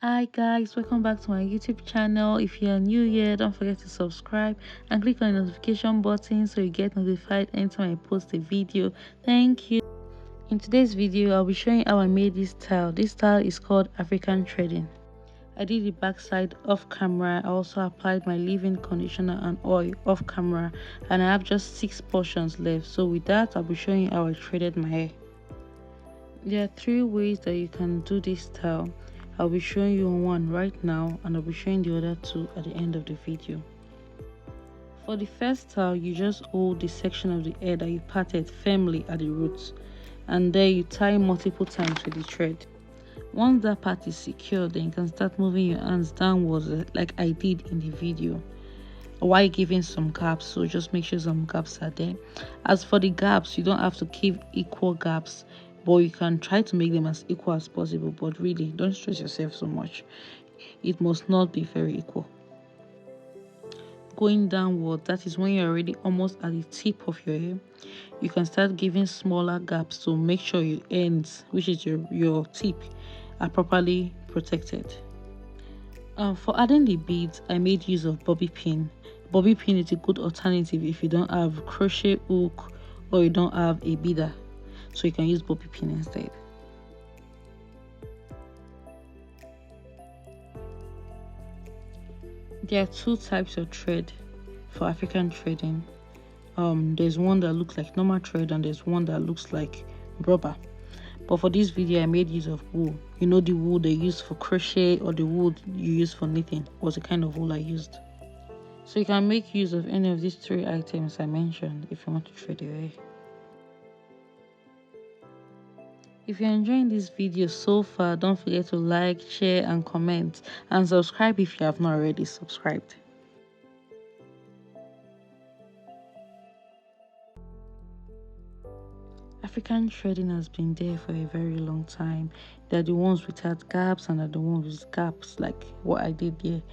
Hi guys, welcome back to my YouTube channel. If you are new here, don't forget to subscribe and click on the notification button so you get notified anytime I post a video. Thank you. In today's video, I'll be showing how I made this style. This style is called African threading. I did the backside off camera. I also applied my leave-in conditioner and oil off camera, and I have just 6 portions left. So with that, I'll be showing you how I threaded my hair. There are 3 ways that you can do this style. I'll be showing you one right now, and I'll be showing the other 2 at the end of the video. For the first style, you just hold the section of the hair that you parted firmly at the roots, and then you tie multiple times with the thread. Once that part is secure, then you can start moving your hands downwards like I did in the video, while giving some gaps. So just make sure some gaps are there. As for the gaps, you don't have to keep equal gaps, but you can try to make them as equal as possible. But really, don't stress yourself so much. It must not be very equal. Going downward, that is when you're already almost at the tip of your hair, you can start giving smaller gaps to make sure your ends, which is your tip, are properly protected. For adding the beads, I made use of bobby pin. Bobby pin is a good alternative if you don't have crochet hook or you don't have a beader, so you can use bobby pin instead. There are 2 types of thread for African threading. There's one that looks like normal thread and there's one that looks like rubber. But for this video, I made use of wool. You know, the wool they use for crochet or the wool you use for knitting was the kind of wool I used. So you can make use of any of these 3 items I mentioned if you want to thread your hair. If you're enjoying this video so far, don't forget to like, share and comment, and subscribe if you have not already subscribed. African threading has been there for a very long time. They're the ones without gaps and they're the ones with gaps, like what I did here.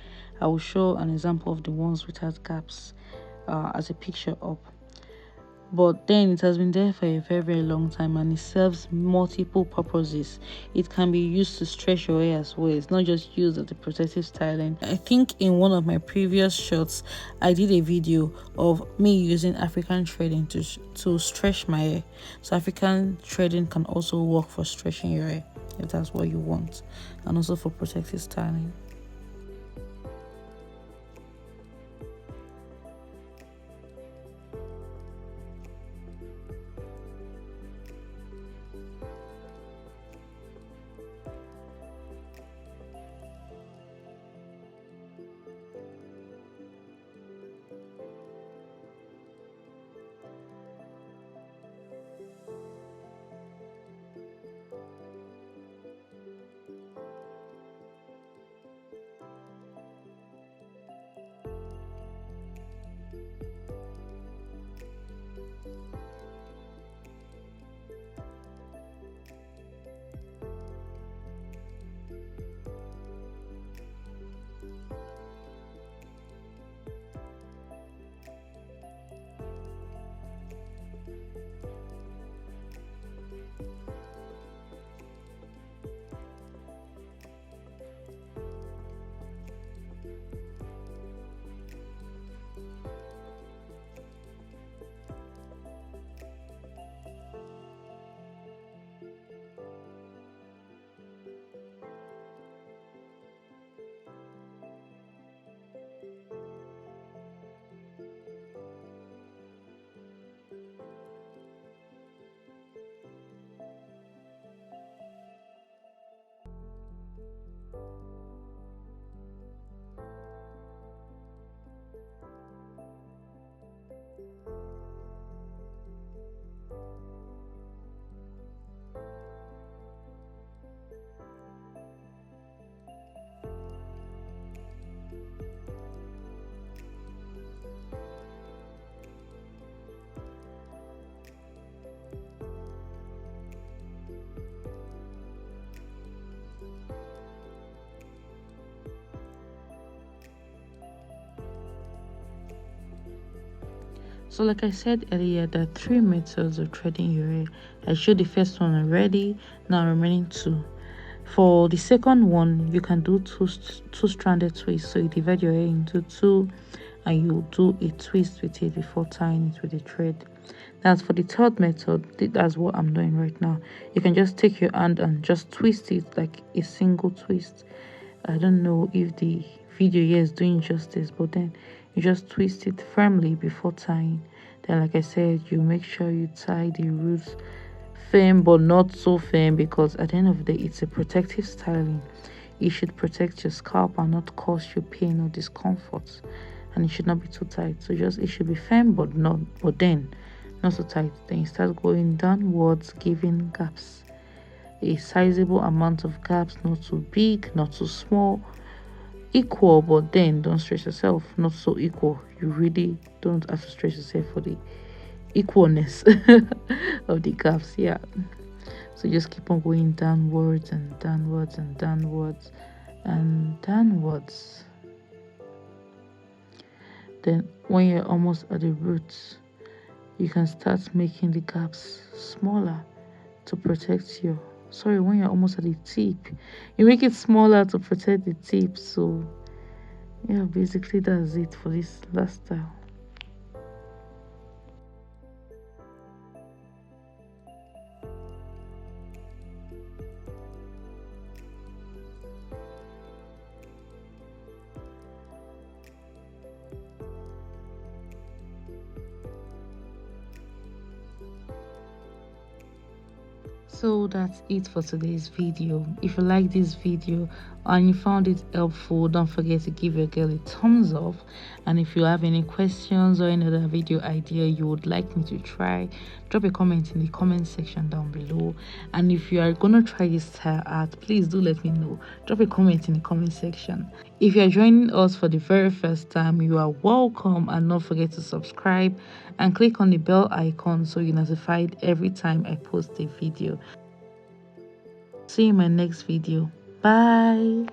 I will show an example of the ones without gaps as a picture up. But then it has been there for a very long time and it serves multiple purposes. It can be used to stretch your hair as well. It's not just used as a protective styling. I think in one of my previous shots I did a video of me using African threading to stretch my hair. So African threading can also work for stretching your hair if that's what you want, and also for protective styling. So like I said earlier, there are 3 methods of threading your hair. I showed the first one already, now remaining 2. For the second one, you can do two stranded twists. So you divide your hair into two and you do a twist with it before tying it with a thread. That's for the third method. That's what I'm doing right now. You can just take your hand and just twist it like a single twist. I don't know if the video here is doing justice, but then you just twist it firmly before tying. Then, like I said, you make sure you tie the roots firm but not so firm, because at the end of the day it's a protective styling. It should protect your scalp and not cause you pain or discomfort, and it should not be too tight. So just it should be firm but then not so tight. Then you start going downwards, giving gaps, a sizable amount of gaps, not too big, not too small, equal, but then don't stress yourself. Not so equal, you really don't have to stress yourself for the equalness of the gaps. Yeah, so just keep on going downwards and downwards and downwards and downwards. Then when you're almost at the roots, you can start making the gaps smaller to protect your, sorry, when you're almost at the tip, you make it smaller to protect the tip. So yeah, basically that's it for this last style. So that's it for today's video. If you like this video and you found it helpful, don't forget to give your girl a thumbs up. And if you have any questions or any other video idea you would like me to try, drop a comment in the comment section down below. And if you are gonna try this style out, please do let me know. Drop a comment in the comment section. If you are joining us for the very first time, you are welcome, and don't forget to subscribe and click on the bell icon so you're notified every time I post a video. See you in my next video. Bye.